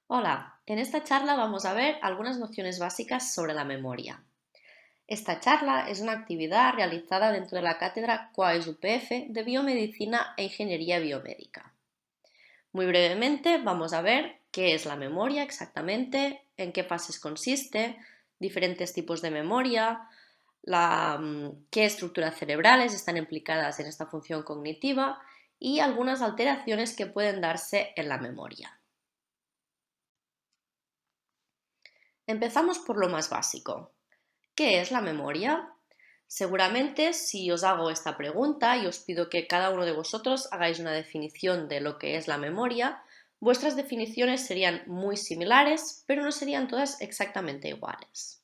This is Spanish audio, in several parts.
Hola, en esta charla vamos a ver algunas nociones básicas sobre la memoria. Esta charla es una actividad realizada dentro de la cátedra QUAES UPF de Biomedicina e Ingeniería Biomédica. Muy brevemente vamos a ver qué es la memoria exactamente, en qué fases consiste, diferentes tipos de memoria, qué estructuras cerebrales están implicadas en esta función cognitiva y algunas alteraciones que pueden darse en la memoria. Empezamos por lo más básico. ¿Qué es la memoria? Seguramente si os hago esta pregunta y os pido que cada uno de vosotros hagáis una definición de lo que es la memoria, vuestras definiciones serían muy similares, pero no serían todas exactamente iguales.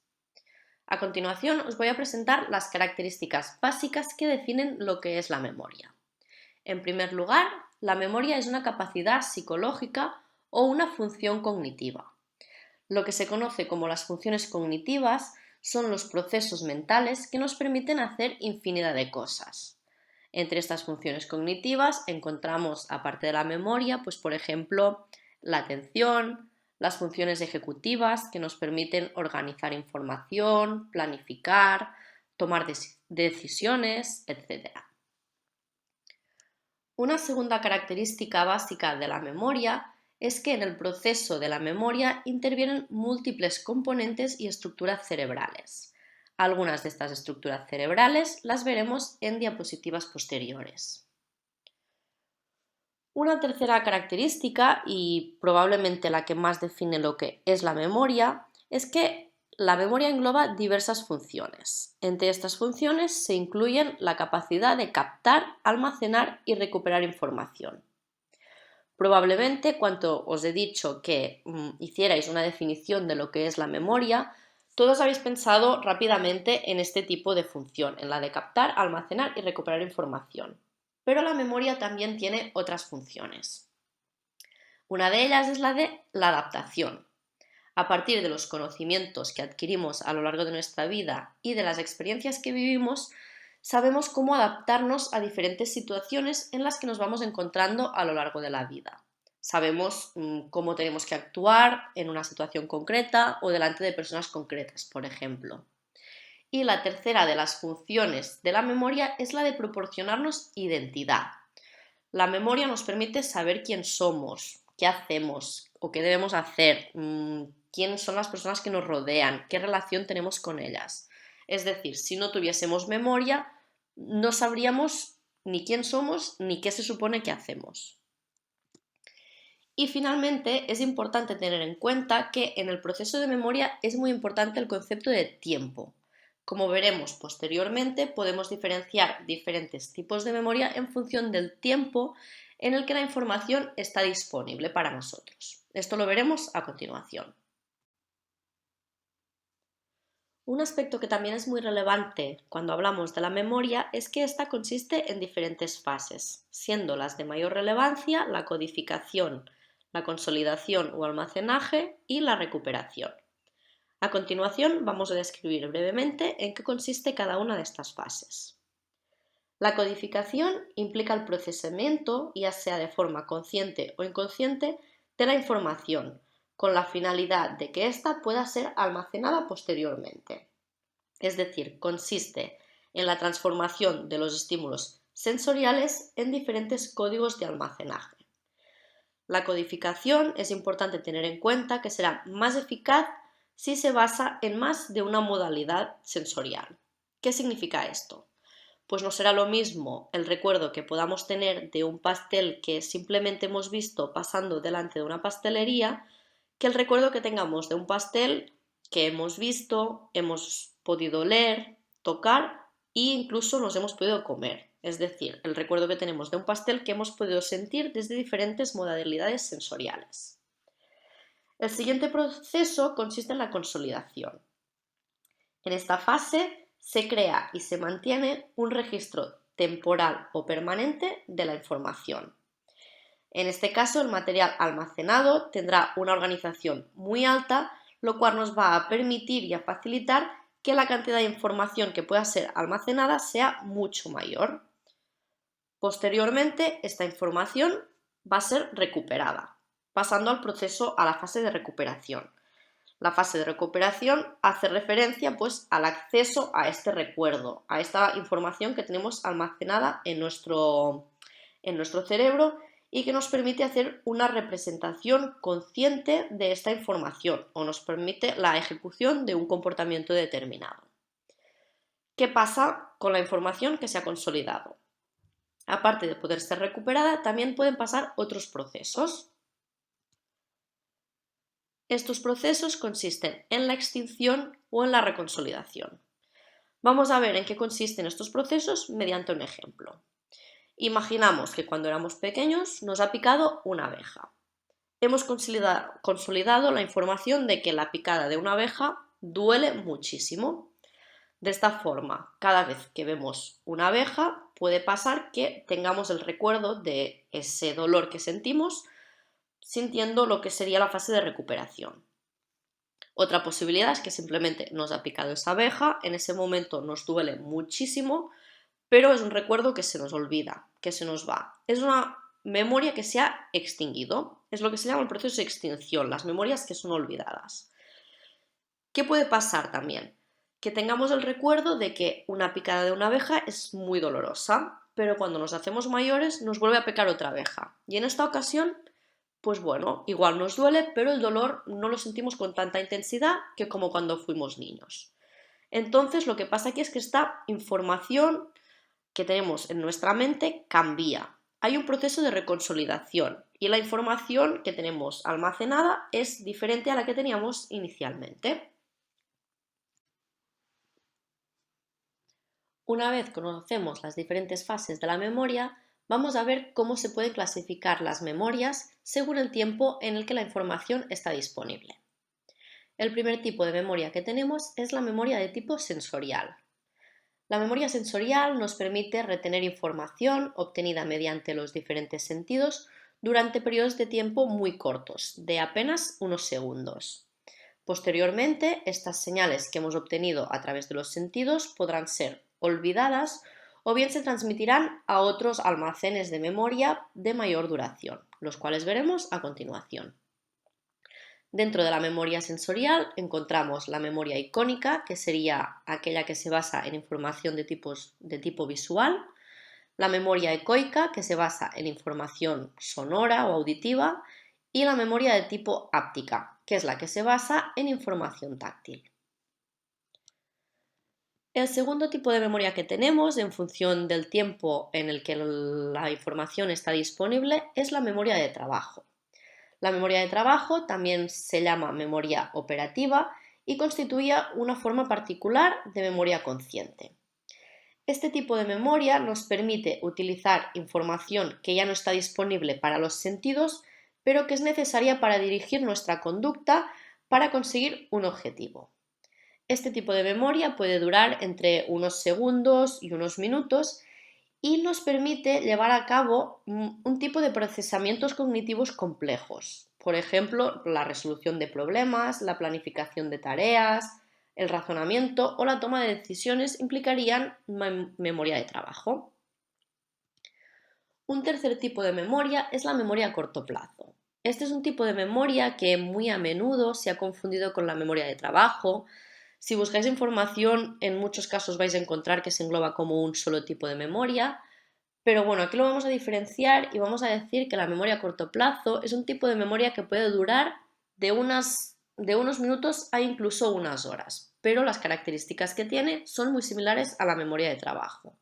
A continuación os voy a presentar las características básicas que definen lo que es la memoria. En primer lugar, la memoria es una capacidad psicológica o una función cognitiva. Lo que se conoce como las funciones cognitivas son los procesos mentales que nos permiten hacer infinidad de cosas. Entre estas funciones cognitivas encontramos, aparte de la memoria, pues por ejemplo, la atención, las funciones ejecutivas que nos permiten organizar información, planificar, tomar decisiones, etc. Una segunda característica básica de la memoria es que en el proceso de la memoria intervienen múltiples componentes y estructuras cerebrales. Algunas de estas estructuras cerebrales las veremos en diapositivas posteriores. Una tercera característica, y probablemente la que más define lo que es la memoria, es que la memoria engloba diversas funciones. Entre estas funciones se incluyen la capacidad de captar, almacenar y recuperar información. Probablemente cuando os he dicho que hicierais una definición de lo que es la memoria, todos habéis pensado rápidamente en este tipo de función, en la de captar, almacenar y recuperar información. Pero la memoria también tiene otras funciones. Una de ellas es la de la adaptación. A partir de los conocimientos que adquirimos a lo largo de nuestra vida y de las experiencias que vivimos, sabemos cómo adaptarnos a diferentes situaciones en las que nos vamos encontrando a lo largo de la vida. Sabemos cómo tenemos que actuar en una situación concreta o delante de personas concretas, por ejemplo. Y la tercera de las funciones de la memoria es la de proporcionarnos identidad. La memoria nos permite saber quién somos, qué hacemos o qué debemos hacer, quiénes son las personas que nos rodean, qué relación tenemos con ellas. Es decir, si no tuviésemos memoria, no sabríamos ni quién somos ni qué se supone que hacemos. Y finalmente es importante tener en cuenta que en el proceso de memoria es muy importante el concepto de tiempo. Como veremos posteriormente, podemos diferenciar diferentes tipos de memoria en función del tiempo en el que la información está disponible para nosotros. Esto lo veremos a continuación. Un aspecto que también es muy relevante cuando hablamos de la memoria es que ésta consiste en diferentes fases, siendo las de mayor relevancia la codificación, la consolidación o almacenaje y la recuperación. A continuación vamos a describir brevemente en qué consiste cada una de estas fases. La codificación implica el procesamiento, ya sea de forma consciente o inconsciente, de la información, con la finalidad de que ésta pueda ser almacenada posteriormente. Es decir, consiste en la transformación de los estímulos sensoriales en diferentes códigos de almacenaje. La codificación es importante tener en cuenta que será más eficaz si se basa en más de una modalidad sensorial. ¿Qué significa esto? Pues no será lo mismo el recuerdo que podamos tener de un pastel que simplemente hemos visto pasando delante de una pastelería que el recuerdo que tengamos de un pastel que hemos visto, hemos podido leer, tocar e incluso nos hemos podido comer. Es decir, el recuerdo que tenemos de un pastel que hemos podido sentir desde diferentes modalidades sensoriales. El siguiente proceso consiste en la consolidación. En esta fase se crea y se mantiene un registro temporal o permanente de la información. En este caso, el material almacenado tendrá una organización muy alta, lo cual nos va a permitir y a facilitar que la cantidad de información que pueda ser almacenada sea mucho mayor. Posteriormente, esta información va a ser recuperada. pasando a la fase de recuperación. La fase de recuperación hace referencia pues al acceso a este recuerdo, a esta información que tenemos almacenada en nuestro cerebro y que nos permite hacer una representación consciente de esta información o nos permite la ejecución de un comportamiento determinado. ¿Qué pasa con la información que se ha consolidado? Aparte de poder ser recuperada, también pueden pasar otros procesos. Estos procesos consisten en la extinción o en la reconsolidación. Vamos a ver en qué consisten estos procesos mediante un ejemplo. Imaginamos que cuando éramos pequeños nos ha picado una abeja. Hemos consolidado la información de que la picada de una abeja duele muchísimo. De esta forma, cada vez que vemos una abeja, puede pasar que tengamos el recuerdo de ese dolor que sentimos, sintiendo lo que sería la fase de recuperación. Otra posibilidad es que simplemente nos ha picado esa abeja, en ese momento nos duele muchísimo, pero es un recuerdo que se nos olvida, que se nos va. Es una memoria que se ha extinguido, es lo que se llama el proceso de extinción, las memorias que son olvidadas. ¿Qué puede pasar también? Que tengamos el recuerdo de que una picada de una abeja es muy dolorosa, pero cuando nos hacemos mayores nos vuelve a picar otra abeja. Y en esta ocasión, pues bueno, igual nos duele, pero el dolor no lo sentimos con tanta intensidad que como cuando fuimos niños. Entonces, lo que pasa aquí es que esta información que tenemos en nuestra mente cambia. Hay un proceso de reconsolidación y la información que tenemos almacenada es diferente a la que teníamos inicialmente. Una vez conocemos las diferentes fases de la memoria, vamos a ver cómo se pueden clasificar las memorias según el tiempo en el que la información está disponible. El primer tipo de memoria que tenemos es la memoria de tipo sensorial. La memoria sensorial nos permite retener información obtenida mediante los diferentes sentidos durante periodos de tiempo muy cortos, de apenas unos segundos. Posteriormente, estas señales que hemos obtenido a través de los sentidos podrán ser olvidadas o bien se transmitirán a otros almacenes de memoria de mayor duración, los cuales veremos a continuación. Dentro de la memoria sensorial encontramos la memoria icónica, que sería aquella que se basa en información de tipo visual, la memoria ecoica, que se basa en información sonora o auditiva, y la memoria de tipo áptica, que es la que se basa en información táctil. El segundo tipo de memoria que tenemos, en función del tiempo en el que la información está disponible, es la memoria de trabajo. La memoria de trabajo también se llama memoria operativa y constituye una forma particular de memoria consciente. Este tipo de memoria nos permite utilizar información que ya no está disponible para los sentidos, pero que es necesaria para dirigir nuestra conducta para conseguir un objetivo. Este tipo de memoria puede durar entre unos segundos y unos minutos y nos permite llevar a cabo un tipo de procesamientos cognitivos complejos. Por ejemplo, la resolución de problemas, la planificación de tareas, el razonamiento o la toma de decisiones implicarían memoria de trabajo. Un tercer tipo de memoria es la memoria a corto plazo. Este es un tipo de memoria que muy a menudo se ha confundido con la memoria de trabajo. Si buscáis información, en muchos casos vais a encontrar que se engloba como un solo tipo de memoria, pero bueno, aquí lo vamos a diferenciar y vamos a decir que la memoria a corto plazo es un tipo de memoria que puede durar de unos minutos a incluso unas horas, pero las características que tiene son muy similares a la memoria de trabajo.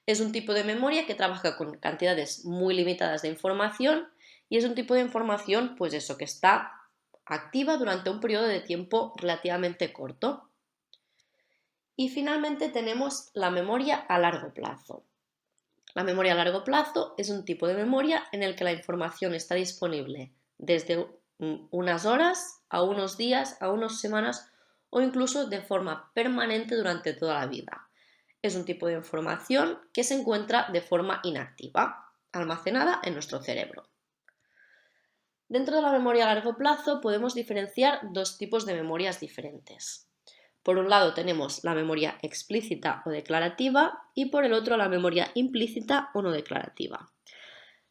Es un tipo de memoria que trabaja con cantidades muy limitadas de información y es un tipo de información, pues eso, que está activa durante un periodo de tiempo relativamente corto. Y finalmente tenemos la memoria a largo plazo. La memoria a largo plazo es un tipo de memoria en el que la información está disponible desde unas horas a unos días, a unas semanas o incluso de forma permanente durante toda la vida. Es un tipo de información que se encuentra de forma inactiva, almacenada en nuestro cerebro. Dentro de la memoria a largo plazo podemos diferenciar dos tipos de memorias diferentes. Por un lado tenemos la memoria explícita o declarativa y por el otro la memoria implícita o no declarativa.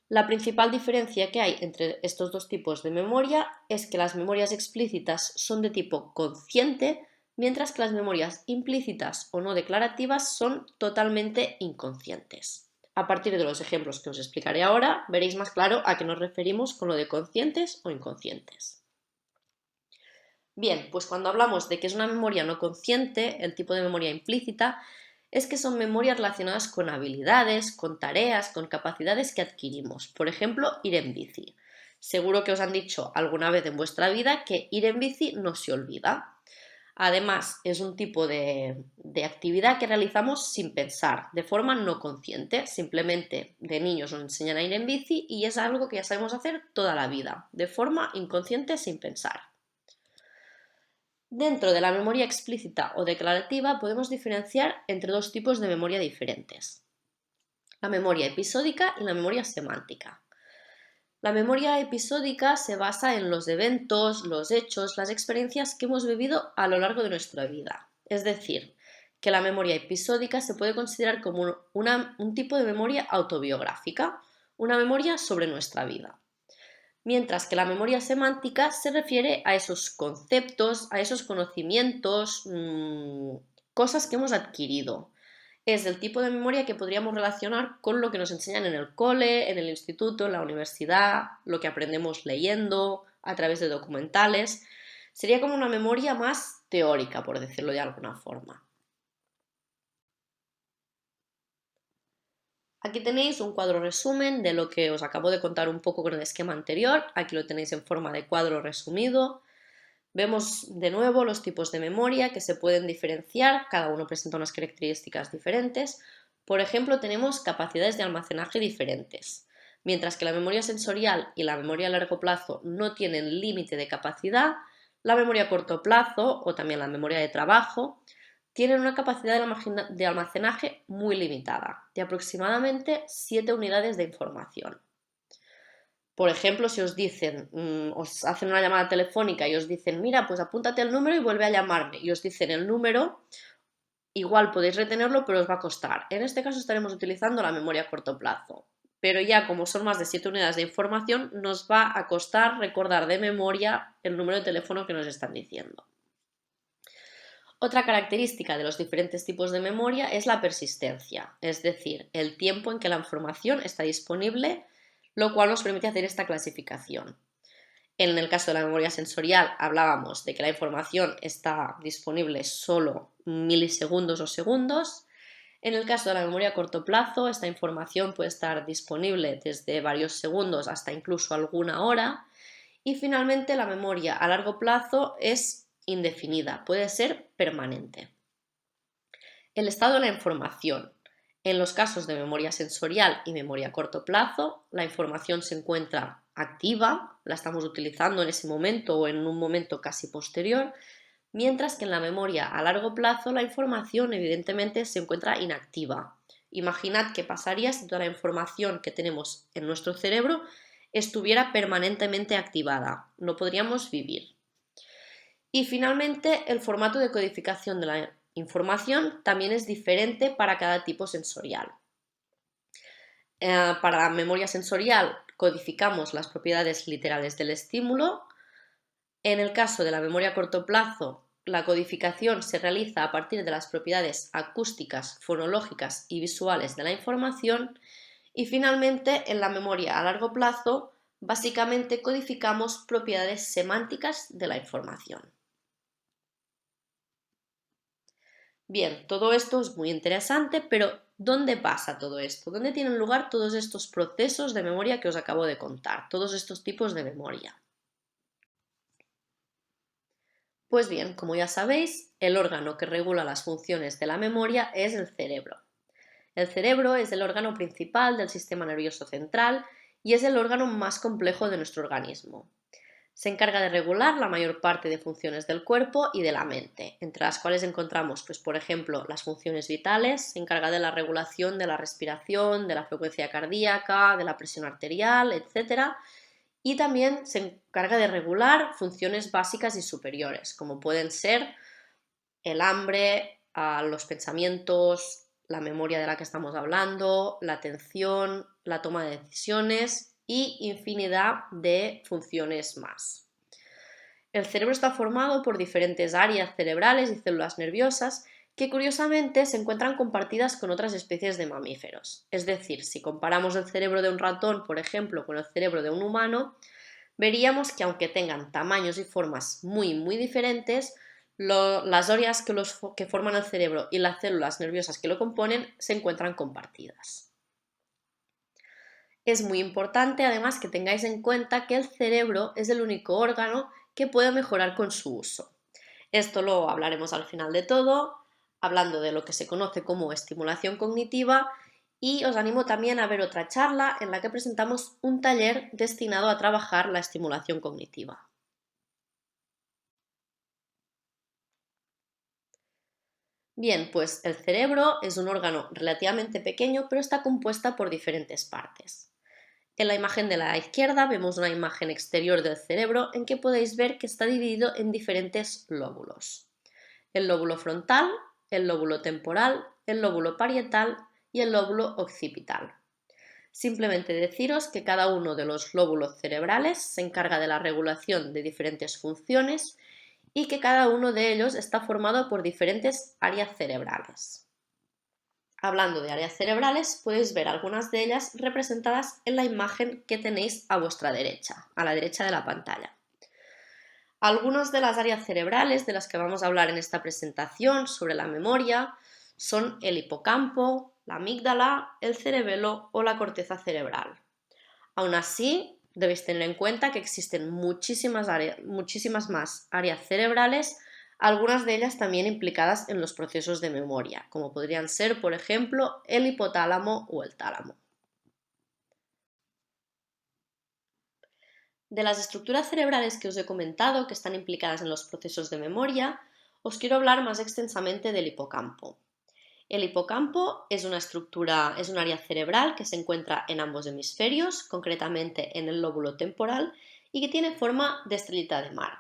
La principal diferencia que hay entre estos dos tipos de memoria es que las memorias explícitas son de tipo consciente, mientras que las memorias implícitas o no declarativas son totalmente inconscientes. A partir de los ejemplos que os explicaré ahora, veréis más claro a qué nos referimos con lo de conscientes o inconscientes. Bien, pues cuando hablamos de que es una memoria no consciente, el tipo de memoria implícita, es que son memorias relacionadas con habilidades, con tareas, con capacidades que adquirimos. Por ejemplo, ir en bici. Seguro que os han dicho alguna vez en vuestra vida que ir en bici no se olvida. Además, es un tipo de actividad que realizamos sin pensar, de forma no consciente. Simplemente de niños nos enseñan a ir en bici y es algo que ya sabemos hacer toda la vida, de forma inconsciente sin pensar. Dentro de la memoria explícita o declarativa podemos diferenciar entre dos tipos de memoria diferentes: la memoria episódica y la memoria semántica. La memoria episódica se basa en los eventos, los hechos, las experiencias que hemos vivido a lo largo de nuestra vida. Es decir, que la memoria episódica se puede considerar como un tipo de memoria autobiográfica, una memoria sobre nuestra vida. Mientras que la memoria semántica se refiere a esos conceptos, a esos conocimientos, cosas que hemos adquirido. Es el tipo de memoria que podríamos relacionar con lo que nos enseñan en el cole, en el instituto, en la universidad, lo que aprendemos leyendo, a través de documentales. Sería como una memoria más teórica, por decirlo de alguna forma. Aquí tenéis un cuadro resumen de lo que os acabo de contar un poco con el esquema anterior. Aquí lo tenéis en forma de cuadro resumido. Vemos de nuevo los tipos de memoria que se pueden diferenciar, cada uno presenta unas características diferentes. Por ejemplo, tenemos capacidades de almacenaje diferentes. Mientras que la memoria sensorial y la memoria a largo plazo no tienen límite de capacidad, la memoria a corto plazo o también la memoria de trabajo tienen una capacidad de almacenaje muy limitada, de aproximadamente 7 unidades de información. Por ejemplo, si os dicen, os hacen una llamada telefónica y os dicen, mira, pues apúntate el número y vuelve a llamarme, y os dicen el número, igual podéis retenerlo, pero os va a costar. En este caso estaremos utilizando la memoria a corto plazo, pero ya como son más de 7 unidades de información, nos va a costar recordar de memoria el número de teléfono que nos están diciendo. Otra característica de los diferentes tipos de memoria es la persistencia, es decir, el tiempo en que la información está disponible, lo cual nos permite hacer esta clasificación. En el caso de la memoria sensorial hablábamos de que la información está disponible solo milisegundos o segundos. En el caso de la memoria a corto plazo, esta información puede estar disponible desde varios segundos hasta incluso alguna hora. Y finalmente la memoria a largo plazo es indefinida, puede ser permanente. El estado de la información. En los casos de memoria sensorial y memoria a corto plazo, la información se encuentra activa, la estamos utilizando en ese momento o en un momento casi posterior, mientras que en la memoria a largo plazo la información evidentemente se encuentra inactiva. Imaginad qué pasaría si toda la información que tenemos en nuestro cerebro estuviera permanentemente activada. No podríamos vivir. Y finalmente, el formato de codificación de la información también es diferente para cada tipo sensorial. Para la memoria sensorial codificamos las propiedades literales del estímulo. En el caso de la memoria a corto plazo, la codificación se realiza a partir de las propiedades acústicas, fonológicas y visuales de la información. Y finalmente, en la memoria a largo plazo, básicamente codificamos propiedades semánticas de la información. Bien, todo esto es muy interesante, pero ¿dónde pasa todo esto? ¿Dónde tienen lugar todos estos procesos de memoria que os acabo de contar? Todos estos tipos de memoria. Pues bien, como ya sabéis, el órgano que regula las funciones de la memoria es el cerebro. El cerebro es el órgano principal del sistema nervioso central y es el órgano más complejo de nuestro organismo. Se encarga de regular la mayor parte de funciones del cuerpo y de la mente, entre las cuales encontramos, pues, por ejemplo, las funciones vitales. Se encarga de la regulación de la respiración, de la frecuencia cardíaca, de la presión arterial, etc. Y también se encarga de regular funciones básicas y superiores, como pueden ser el hambre, los pensamientos, la memoria de la que estamos hablando, la atención, la toma de decisiones y infinidad de funciones más. El cerebro está formado por diferentes áreas cerebrales y células nerviosas que curiosamente se encuentran compartidas con otras especies de mamíferos. Es decir, si comparamos el cerebro de un ratón, por ejemplo, con el cerebro de un humano, veríamos que aunque tengan tamaños y formas muy diferentes, las áreas que forman el cerebro y las células nerviosas que lo componen se encuentran compartidas. Es muy importante además que tengáis en cuenta que el cerebro es el único órgano que puede mejorar con su uso. Esto lo hablaremos al final de todo, hablando de lo que se conoce como estimulación cognitiva, y os animo también a ver otra charla en la que presentamos un taller destinado a trabajar la estimulación cognitiva. Bien, pues el cerebro es un órgano relativamente pequeño, pero está compuesta por diferentes partes. En la imagen de la izquierda vemos una imagen exterior del cerebro en que podéis ver que está dividido en diferentes lóbulos. El lóbulo frontal, el lóbulo temporal, el lóbulo parietal y el lóbulo occipital. Simplemente deciros que cada uno de los lóbulos cerebrales se encarga de la regulación de diferentes funciones y que cada uno de ellos está formado por diferentes áreas cerebrales. Hablando de áreas cerebrales, podéis ver algunas de ellas representadas en la imagen que tenéis a vuestra derecha, a la derecha de la pantalla. Algunas de las áreas cerebrales de las que vamos a hablar en esta presentación sobre la memoria son el hipocampo, la amígdala, el cerebelo o la corteza cerebral. Aún así, debéis tener en cuenta que existen muchísimas más áreas cerebrales, algunas de ellas también implicadas en los procesos de memoria, como podrían ser, por ejemplo, el hipotálamo o el tálamo. De las estructuras cerebrales que os he comentado que están implicadas en los procesos de memoria, os quiero hablar más extensamente del hipocampo. El hipocampo es un área cerebral que se encuentra en ambos hemisferios, concretamente en el lóbulo temporal, y que tiene forma de estrellita de mar.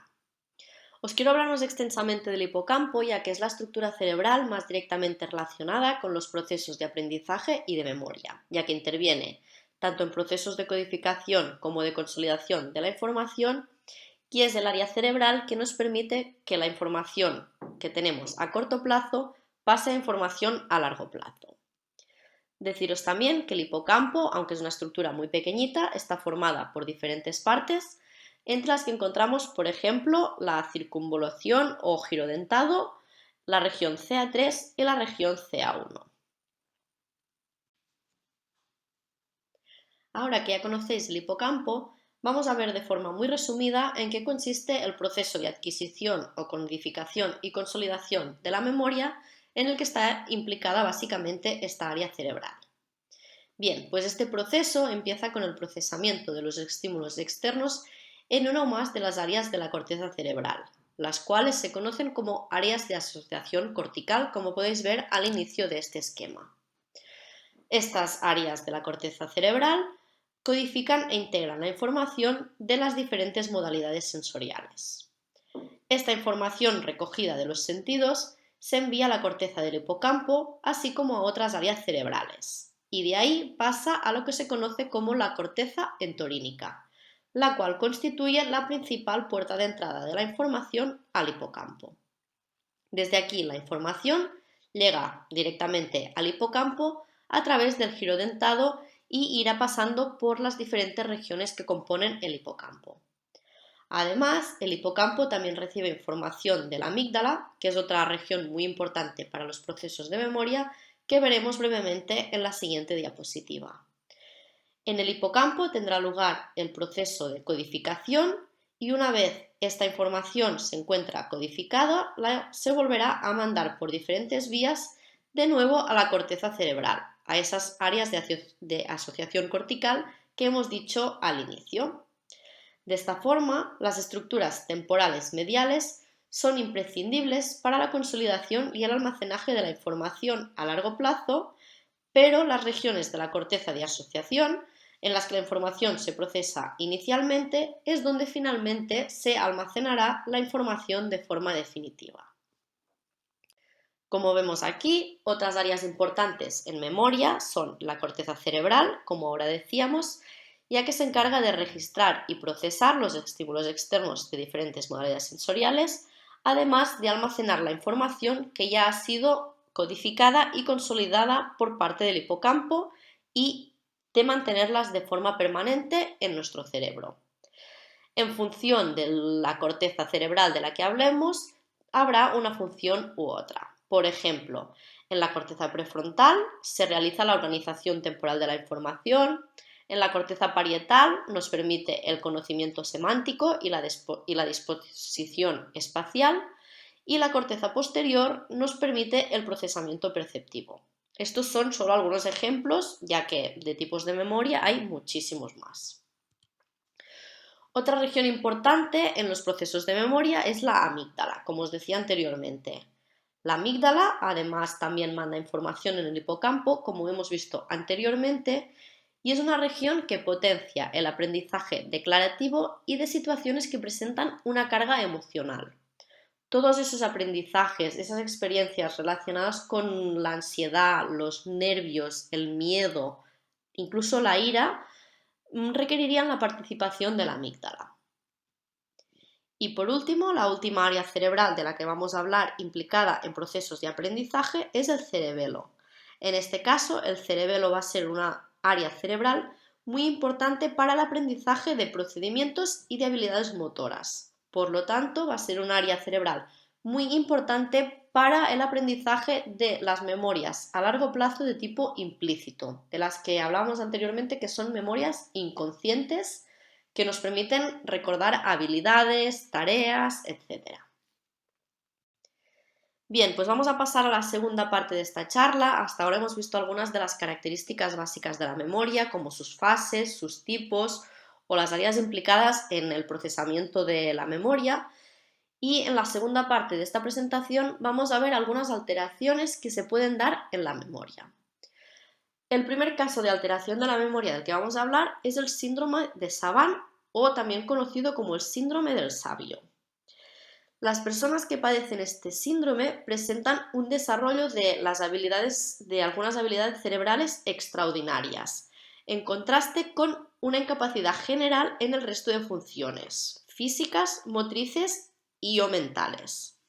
Os quiero hablar más extensamente del hipocampo, ya que es la estructura cerebral más directamente relacionada con los procesos de aprendizaje y de memoria, ya que interviene tanto en procesos de codificación como de consolidación de la información, y es el área cerebral que nos permite que la información que tenemos a corto plazo pase a información a largo plazo. Deciros también que el hipocampo, aunque es una estructura muy pequeñita, está formada por diferentes partes, entre las que encontramos, por ejemplo, la circunvolución o giro dentado, la región CA3 y la región CA1. Ahora que ya conocéis el hipocampo, vamos a ver de forma muy resumida en qué consiste el proceso de adquisición o codificación y consolidación de la memoria en el que está implicada básicamente esta área cerebral. Bien, pues este proceso empieza con el procesamiento de los estímulos externos en una o más de las áreas de la corteza cerebral, las cuales se conocen como áreas de asociación cortical, como podéis ver al inicio de este esquema. Estas áreas de la corteza cerebral codifican e integran la información de las diferentes modalidades sensoriales. Esta información recogida de los sentidos se envía a la corteza del hipocampo, así como a otras áreas cerebrales, y de ahí pasa a lo que se conoce como la corteza entorínica, la cual constituye la principal puerta de entrada de la información al hipocampo. Desde aquí la información llega directamente al hipocampo a través del giro dentado y irá pasando por las diferentes regiones que componen el hipocampo. Además, el hipocampo también recibe información de la amígdala, que es otra región muy importante para los procesos de memoria, que veremos brevemente en la siguiente diapositiva. En el hipocampo tendrá lugar el proceso de codificación y una vez esta información se encuentra codificada, se volverá a mandar por diferentes vías de nuevo a la corteza cerebral, a esas áreas de asociación cortical que hemos dicho al inicio. De esta forma, las estructuras temporales mediales son imprescindibles para la consolidación y el almacenaje de la información a largo plazo, pero las regiones de la corteza de asociación en las que la información se procesa inicialmente es donde finalmente se almacenará la información de forma definitiva. Como vemos aquí, otras áreas importantes en memoria son la corteza cerebral, como ahora decíamos, ya que se encarga de registrar y procesar los estímulos externos de diferentes modalidades sensoriales, además de almacenar la información que ya ha sido codificada y consolidada por parte del hipocampo y de mantenerlas de forma permanente en nuestro cerebro. En función de la corteza cerebral de la que hablemos, habrá una función u otra. Por ejemplo, en la corteza prefrontal se realiza la organización temporal de la información, en la corteza parietal nos permite el conocimiento semántico y la disposición espacial, y la corteza posterior nos permite el procesamiento perceptivo. Estos son solo algunos ejemplos, ya que de tipos de memoria hay muchísimos más. Otra región importante en los procesos de memoria es la amígdala, como os decía anteriormente. La amígdala además también manda información en el hipocampo, como hemos visto anteriormente, y es una región que potencia el aprendizaje declarativo y de situaciones que presentan una carga emocional. Todos esos aprendizajes, esas experiencias relacionadas con la ansiedad, los nervios, el miedo, incluso la ira, requerirían la participación de la amígdala. Y por último, la última área cerebral de la que vamos a hablar implicada en procesos de aprendizaje es el cerebelo. En este caso, el cerebelo va a ser una área cerebral muy importante para el aprendizaje de procedimientos y de habilidades motoras. Por lo tanto, va a ser un área cerebral muy importante para el aprendizaje de las memorias a largo plazo de tipo implícito, de las que hablamos anteriormente, que son memorias inconscientes que nos permiten recordar habilidades, tareas, etc. Bien, pues vamos a pasar a la segunda parte de esta charla. Hasta ahora hemos visto algunas de las características básicas de la memoria, como sus fases, sus tipos o las áreas implicadas en el procesamiento de la memoria. Y en la segunda parte de esta presentación vamos a ver algunas alteraciones que se pueden dar en la memoria. El primer caso de alteración de la memoria del que vamos a hablar es el síndrome de Savant, o también conocido como el síndrome del sabio. Las personas que padecen este síndrome presentan un desarrollo de algunas habilidades cerebrales extraordinarias, en contraste con una incapacidad general en el resto de funciones físicas, motrices y o mentales.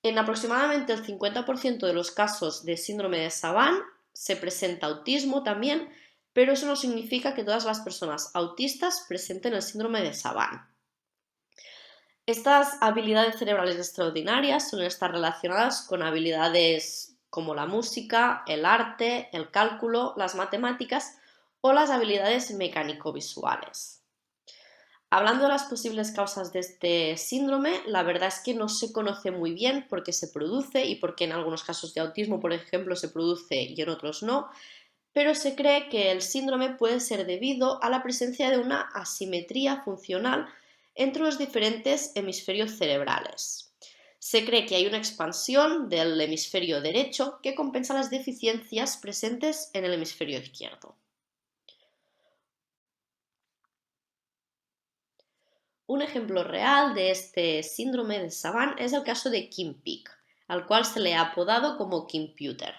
En aproximadamente el 50% de los casos de síndrome de Savant se presenta autismo también, pero eso no significa que todas las personas autistas presenten el síndrome de Savant. Estas habilidades cerebrales extraordinarias suelen estar relacionadas con habilidades como la música, el arte, el cálculo, las matemáticas o las habilidades mecánico-visuales. Hablando de las posibles causas de este síndrome, la verdad es que no se conoce muy bien por qué se produce y por qué en algunos casos de autismo, por ejemplo, se produce y en otros no, pero se cree que el síndrome puede ser debido a la presencia de una asimetría funcional entre los diferentes hemisferios cerebrales. Se cree que hay una expansión del hemisferio derecho que compensa las deficiencias presentes en el hemisferio izquierdo. Un ejemplo real de este síndrome de Savant es el caso de Kim Peek, al cual se le ha apodado como Computer.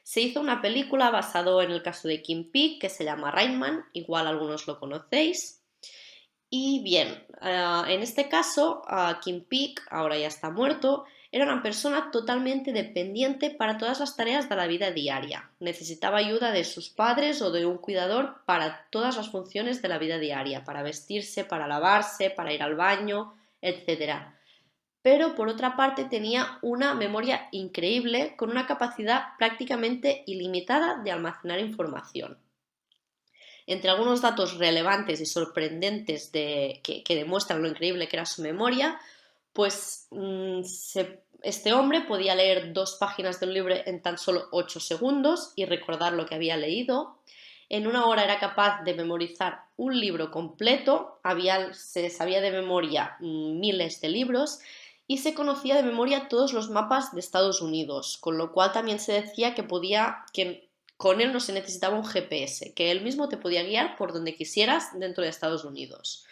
Se hizo una película basada en el caso de Kim Peek que se llama Rain Man, igual algunos lo conocéis. Y bien, en este caso, Kim Peek, ahora ya está muerto, era una persona totalmente dependiente para todas las tareas de la vida diaria. Necesitaba ayuda de sus padres o de un cuidador para todas las funciones de la vida diaria, para vestirse, para lavarse, para ir al baño, etc. Pero por otra parte tenía una memoria increíble con una capacidad prácticamente ilimitada de almacenar información. Entre algunos datos relevantes y sorprendentes que demuestran lo increíble que era su memoria, pues este hombre podía leer 2 páginas de un libro en tan solo 8 segundos y recordar lo que había leído. En 1 hora era capaz de memorizar un libro completo, se sabía de memoria miles de libros y se conocía de memoria todos los mapas de Estados Unidos, con lo cual también se decía que con él no se necesitaba un GPS, que él mismo te podía guiar por donde quisieras dentro de Estados Unidos.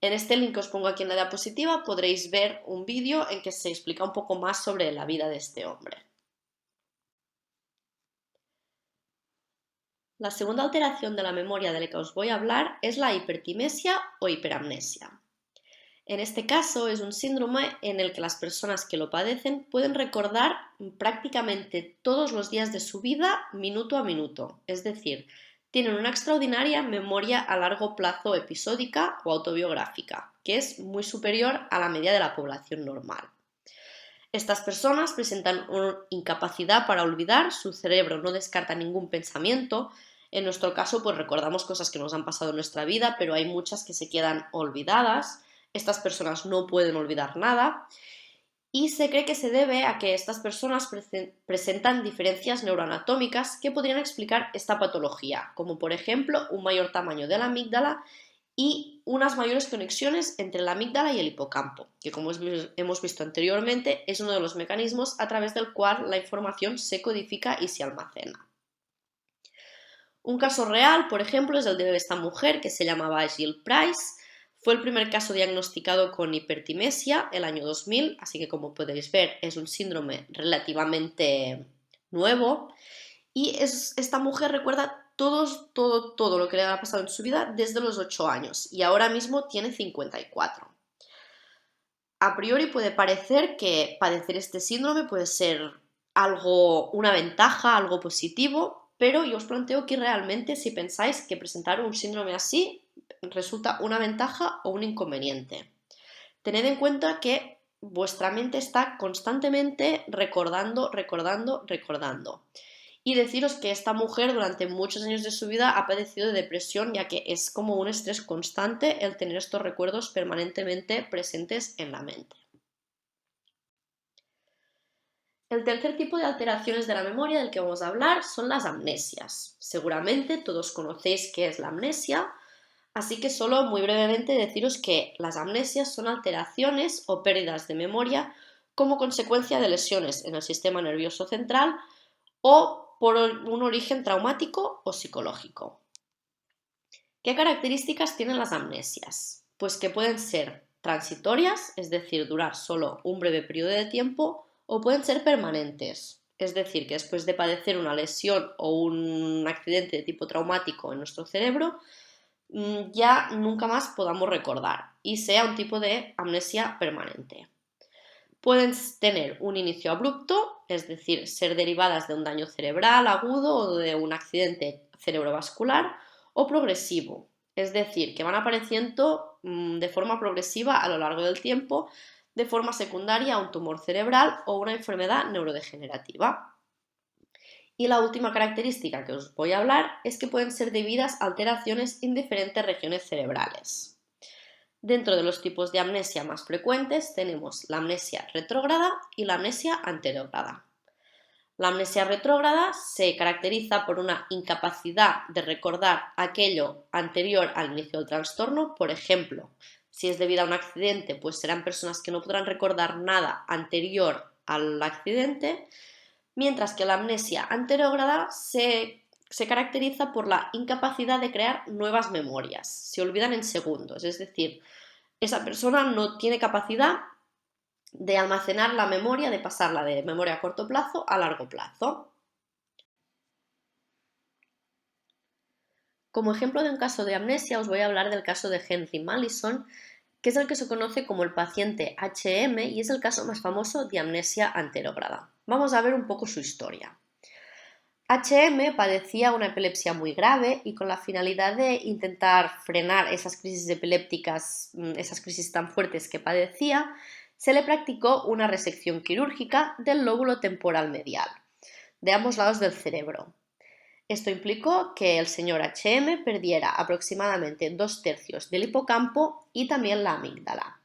En este link que os pongo aquí en la diapositiva podréis ver un vídeo en que se explica un poco más sobre la vida de este hombre. La segunda alteración de la memoria de la que os voy a hablar es la hipertimesia o hiperamnesia. En este caso es un síndrome en el que las personas que lo padecen pueden recordar prácticamente todos los días de su vida minuto a minuto, es decir, tienen una extraordinaria memoria a largo plazo episódica o autobiográfica, que es muy superior a la media de la población normal. Estas personas presentan una incapacidad para olvidar, su cerebro no descarta ningún pensamiento. En nuestro caso, pues recordamos cosas que nos han pasado en nuestra vida, pero hay muchas que se quedan olvidadas. Estas personas no pueden olvidar nada y se cree que se debe a que estas personas presentan diferencias neuroanatómicas que podrían explicar esta patología, como por ejemplo un mayor tamaño de la amígdala y unas mayores conexiones entre la amígdala y el hipocampo, que como hemos visto anteriormente es uno de los mecanismos a través del cual la información se codifica y se almacena. Un caso real, por ejemplo, es el de esta mujer que se llamaba Jill Price. Fue el primer caso diagnosticado con hipertimesia el año 2000, así que como podéis ver es un síndrome relativamente nuevo y esta mujer recuerda todo lo que le ha pasado en su vida desde los 8 años y ahora mismo tiene 54. A priori puede parecer que padecer este síndrome puede ser una ventaja, algo positivo, pero yo os planteo que realmente si pensáis que presentar un síndrome así resulta una ventaja o un inconveniente. Tened en cuenta que vuestra mente está constantemente recordando. Y deciros que esta mujer durante muchos años de su vida ha padecido de depresión, ya que es como un estrés constante el tener estos recuerdos permanentemente presentes en la mente. El tercer tipo de alteraciones de la memoria del que vamos a hablar son las amnesias. Seguramente todos conocéis qué es la amnesia, así que solo muy brevemente deciros que las amnesias son alteraciones o pérdidas de memoria como consecuencia de lesiones en el sistema nervioso central o por un origen traumático o psicológico. ¿Qué características tienen las amnesias? Pues que pueden ser transitorias, es decir, durar solo un breve periodo de tiempo, o pueden ser permanentes, es decir, que después de padecer una lesión o un accidente de tipo traumático en nuestro cerebro, ya nunca más podamos recordar y sea un tipo de amnesia permanente. Pueden tener un inicio abrupto, es decir, ser derivadas de un daño cerebral agudo o de un accidente cerebrovascular, o progresivo, es decir, que van apareciendo de forma progresiva a lo largo del tiempo, de forma secundaria a un tumor cerebral o una enfermedad neurodegenerativa. Y la última característica que os voy a hablar es que pueden ser debidas a alteraciones en diferentes regiones cerebrales. Dentro de los tipos de amnesia más frecuentes tenemos la amnesia retrógrada y la amnesia anterógrada. La amnesia retrógrada se caracteriza por una incapacidad de recordar aquello anterior al inicio del trastorno. Por ejemplo, si es debido a un accidente, pues serán personas que no podrán recordar nada anterior al accidente, mientras que la amnesia anterógrada se caracteriza por la incapacidad de crear nuevas memorias. Se olvidan en segundos, es decir, esa persona no tiene capacidad de almacenar la memoria, de pasarla de memoria a corto plazo a largo plazo. Como ejemplo de un caso de amnesia os voy a hablar del caso de Henry Mallison, que es el que se conoce como el paciente HM y es el caso más famoso de amnesia anterógrada. Vamos a ver un poco su historia. HM padecía una epilepsia muy grave y con la finalidad de intentar frenar esas crisis epilépticas, esas crisis tan fuertes que padecía, se le practicó una resección quirúrgica del lóbulo temporal medial, de ambos lados del cerebro. Esto implicó que el señor HM perdiera aproximadamente 2/3 del hipocampo y también la amígdala.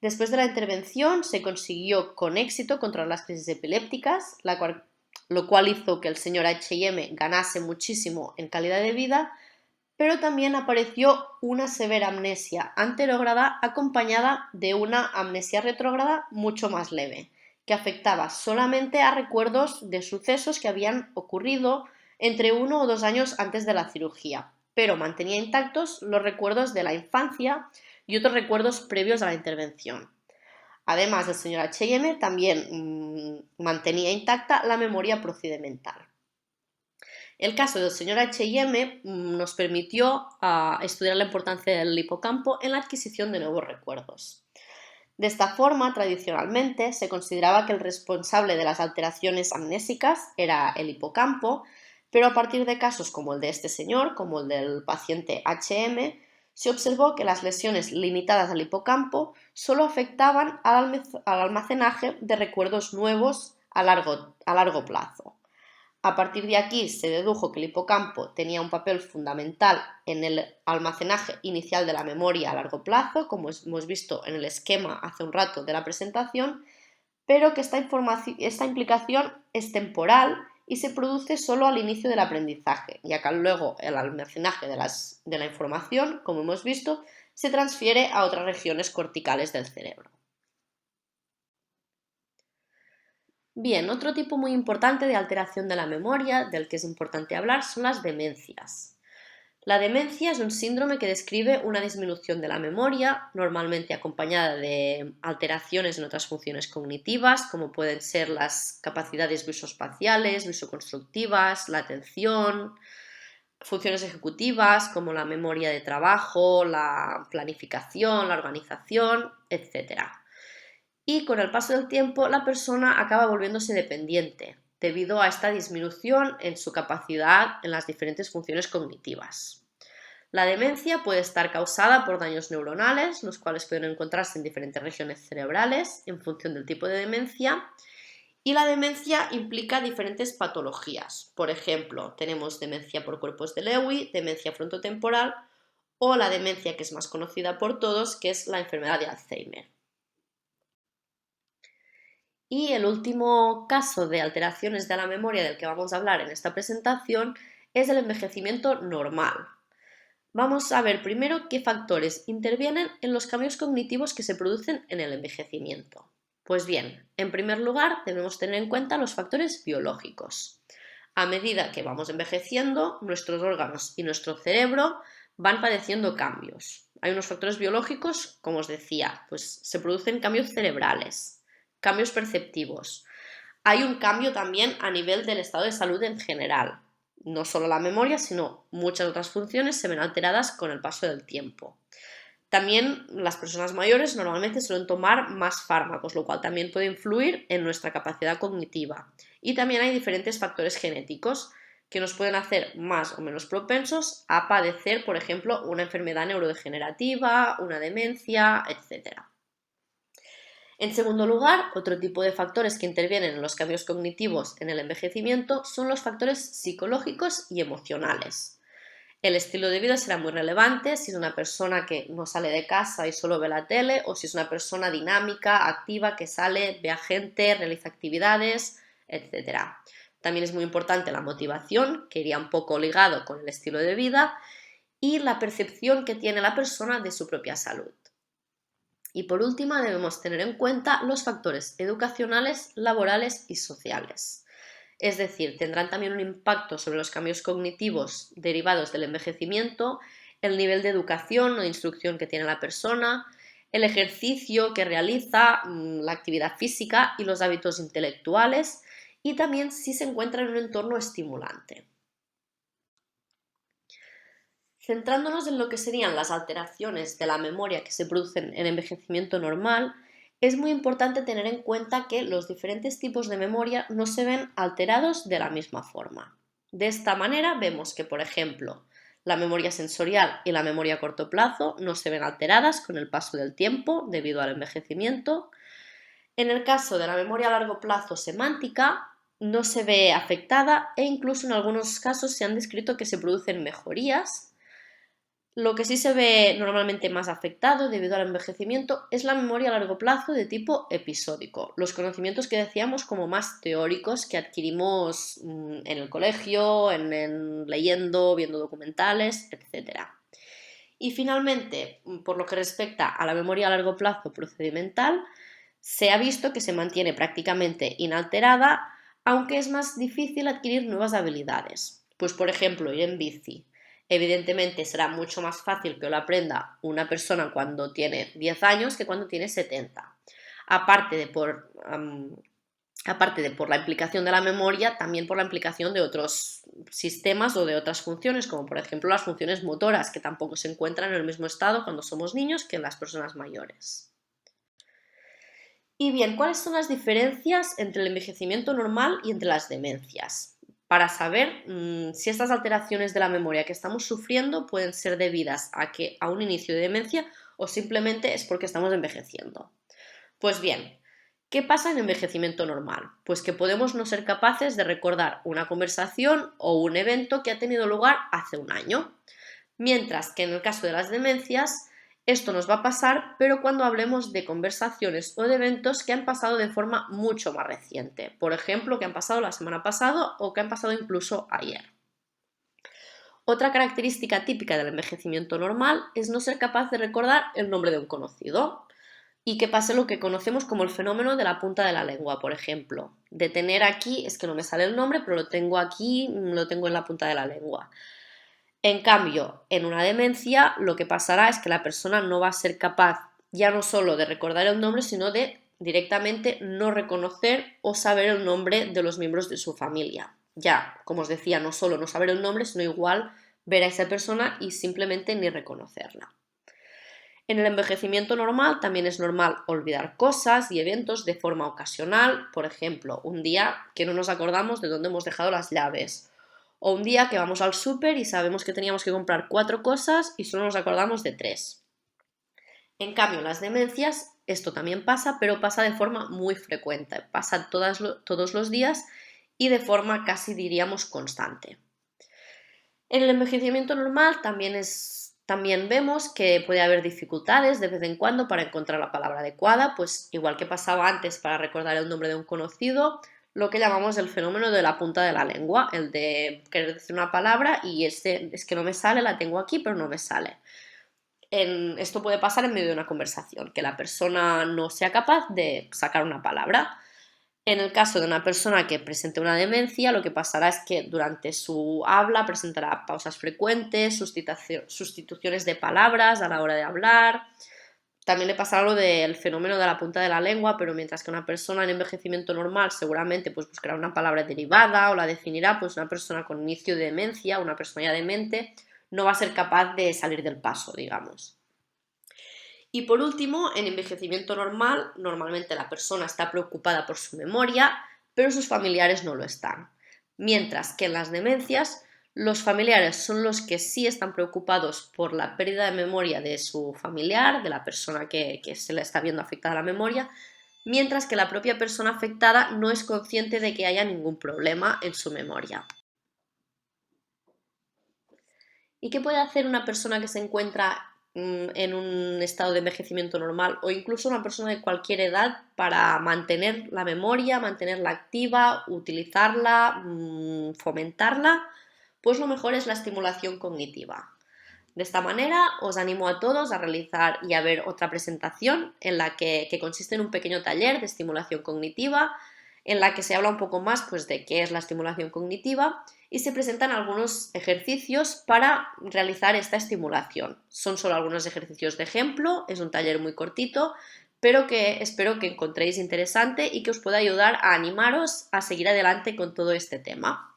Después de la intervención se consiguió con éxito controlar las crisis epilépticas, lo cual hizo que el señor H&M ganase muchísimo en calidad de vida, pero también apareció una severa amnesia anterógrada acompañada de una amnesia retrógrada mucho más leve, que afectaba solamente a recuerdos de sucesos que habían ocurrido entre 1 o 2 años antes de la cirugía, pero mantenía intactos los recuerdos de la infancia, y otros recuerdos previos a la intervención. Además, el señor H&M también mantenía intacta la memoria procedimental. El caso del señor H&M nos permitió estudiar la importancia del hipocampo en la adquisición de nuevos recuerdos. De esta forma, tradicionalmente, se consideraba que el responsable de las alteraciones amnésicas era el hipocampo, pero a partir de casos como el de este señor, como el del paciente H&M, se observó que las lesiones limitadas al hipocampo solo afectaban al almacenaje de recuerdos nuevos a largo plazo. A partir de aquí se dedujo que el hipocampo tenía un papel fundamental en el almacenaje inicial de la memoria a largo plazo, como hemos visto en el esquema hace un rato de la presentación, pero que esta implicación es temporal y se produce solo al inicio del aprendizaje, ya que luego el almacenaje de la información, como hemos visto, se transfiere a otras regiones corticales del cerebro. Bien, otro tipo muy importante de alteración de la memoria del que es importante hablar son las demencias. La demencia es un síndrome que describe una disminución de la memoria, normalmente acompañada de alteraciones en otras funciones cognitivas, como pueden ser las capacidades visoespaciales, visoconstructivas, la atención, funciones ejecutivas como la memoria de trabajo, la planificación, la organización, etc. Y con el paso del tiempo la persona acaba volviéndose dependiente debido a esta disminución en su capacidad en las diferentes funciones cognitivas. La demencia puede estar causada por daños neuronales, los cuales pueden encontrarse en diferentes regiones cerebrales en función del tipo de demencia, y la demencia implica diferentes patologías. Por ejemplo, tenemos demencia por cuerpos de Lewy, demencia frontotemporal o la demencia que es más conocida por todos, que es la enfermedad de Alzheimer. Y el último caso de alteraciones de la memoria del que vamos a hablar en esta presentación es el envejecimiento normal. Vamos a ver primero qué factores intervienen en los cambios cognitivos que se producen en el envejecimiento. Pues bien, en primer lugar debemos tener en cuenta los factores biológicos. A medida que vamos envejeciendo, nuestros órganos y nuestro cerebro van padeciendo cambios. Hay unos factores biológicos, como os decía, pues se producen cambios cerebrales, cambios perceptivos. Hay un cambio también a nivel del estado de salud en general. No solo la memoria, sino muchas otras funciones se ven alteradas con el paso del tiempo. También las personas mayores normalmente suelen tomar más fármacos, lo cual también puede influir en nuestra capacidad cognitiva. Y también hay diferentes factores genéticos que nos pueden hacer más o menos propensos a padecer, por ejemplo, una enfermedad neurodegenerativa, una demencia, etc. En segundo lugar, otro tipo de factores que intervienen en los cambios cognitivos en el envejecimiento son los factores psicológicos y emocionales. El estilo de vida será muy relevante si es una persona que no sale de casa y solo ve la tele o si es una persona dinámica, activa, que sale, ve a gente, realiza actividades, etc. También es muy importante la motivación, que iría un poco ligado con el estilo de vida, y la percepción que tiene la persona de su propia salud. Y por último, debemos tener en cuenta los factores educacionales, laborales y sociales. Es decir, tendrán también un impacto sobre los cambios cognitivos derivados del envejecimiento, el nivel de educación o de instrucción que tiene la persona, el ejercicio que realiza, la actividad física y los hábitos intelectuales, y también si se encuentra en un entorno estimulante. Centrándonos en lo que serían las alteraciones de la memoria que se producen en envejecimiento normal, es muy importante tener en cuenta que los diferentes tipos de memoria no se ven alterados de la misma forma. De esta manera vemos que, por ejemplo, la memoria sensorial y la memoria a corto plazo no se ven alteradas con el paso del tiempo debido al envejecimiento. En el caso de la memoria a largo plazo semántica, no se ve afectada e incluso en algunos casos se han descrito que se producen mejorías. Lo que sí se ve normalmente más afectado debido al envejecimiento es la memoria a largo plazo de tipo episódico, los conocimientos que decíamos como más teóricos que adquirimos en el colegio, leyendo, viendo documentales, etc. Y finalmente, por lo que respecta a la memoria a largo plazo procedimental, se ha visto que se mantiene prácticamente inalterada, aunque es más difícil adquirir nuevas habilidades. Pues por ejemplo, ir en bici. Evidentemente será mucho más fácil que lo aprenda una persona cuando tiene 10 años que cuando tiene 70. Aparte de por la implicación de la memoria, también por la implicación de otros sistemas o de otras funciones, como por ejemplo las funciones motoras, que tampoco se encuentran en el mismo estado cuando somos niños que en las personas mayores. Y bien, ¿cuáles son las diferencias entre el envejecimiento normal y entre las demencias? Para saber si estas alteraciones de la memoria que estamos sufriendo pueden ser debidas a un inicio de demencia o simplemente es porque estamos envejeciendo. Pues bien, ¿qué pasa en envejecimiento normal? Pues que podemos no ser capaces de recordar una conversación o un evento que ha tenido lugar hace un año, mientras que en el caso de las demencias esto nos va a pasar, pero cuando hablemos de conversaciones o de eventos que han pasado de forma mucho más reciente, por ejemplo, que han pasado la semana pasada o que han pasado incluso ayer. Otra característica típica del envejecimiento normal es no ser capaz de recordar el nombre de un conocido y que pase lo que conocemos como el fenómeno de la punta de la lengua, por ejemplo. De tener aquí, es que no me sale el nombre, pero lo tengo aquí, lo tengo en la punta de la lengua. En cambio, en una demencia lo que pasará es que la persona no va a ser capaz ya no solo de recordar el nombre, sino de directamente no reconocer o saber el nombre de los miembros de su familia. Ya, como os decía, no solo no saber el nombre, sino igual ver a esa persona y simplemente ni reconocerla. En el envejecimiento normal también es normal olvidar cosas y eventos de forma ocasional, por ejemplo, un día que no nos acordamos de dónde hemos dejado las llaves, o un día que vamos al súper y sabemos que teníamos que comprar 4 cosas y solo nos acordamos de 3. En cambio, en las demencias esto también pasa, pero pasa de forma muy frecuente, pasa todos los días y de forma casi diríamos constante. En el envejecimiento normal también vemos que puede haber dificultades de vez en cuando para encontrar la palabra adecuada, pues igual que pasaba antes para recordar el nombre de un conocido, lo que llamamos el fenómeno de la punta de la lengua, el de querer decir una palabra y es que no me sale, la tengo aquí, pero no me sale. Esto puede pasar en medio de una conversación, que la persona no sea capaz de sacar una palabra. En el caso de una persona que presente una demencia, lo que pasará es que durante su habla presentará pausas frecuentes, sustituciones de palabras a la hora de hablar. También le pasará lo del fenómeno de la punta de la lengua, pero mientras que una persona en envejecimiento normal seguramente pues, buscará una palabra derivada o la definirá, pues una persona con inicio de demencia, una persona ya demente, no va a ser capaz de salir del paso, digamos. Y por último, en envejecimiento normal, normalmente la persona está preocupada por su memoria, pero sus familiares no lo están. Mientras que en las demencias, los familiares son los que sí están preocupados por la pérdida de memoria de su familiar, de la persona que se le está viendo afectada la memoria, mientras que la propia persona afectada no es consciente de que haya ningún problema en su memoria. ¿Y qué puede hacer una persona que se encuentra en un estado de envejecimiento normal o incluso una persona de cualquier edad para mantener la memoria, mantenerla activa, utilizarla, fomentarla? Pues lo mejor es la estimulación cognitiva. De esta manera os animo a todos a realizar y a ver otra presentación en la que consiste en un pequeño taller de estimulación cognitiva en la que se habla un poco más pues, de qué es la estimulación cognitiva y se presentan algunos ejercicios para realizar esta estimulación. Son solo algunos ejercicios de ejemplo, es un taller muy cortito, pero que espero que encontréis interesante y que os pueda ayudar a animaros a seguir adelante con todo este tema.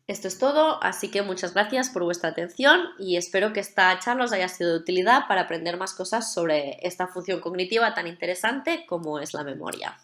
Esto es todo, así que muchas gracias por vuestra atención y espero que esta charla os haya sido de utilidad para aprender más cosas sobre esta función cognitiva tan interesante como es la memoria.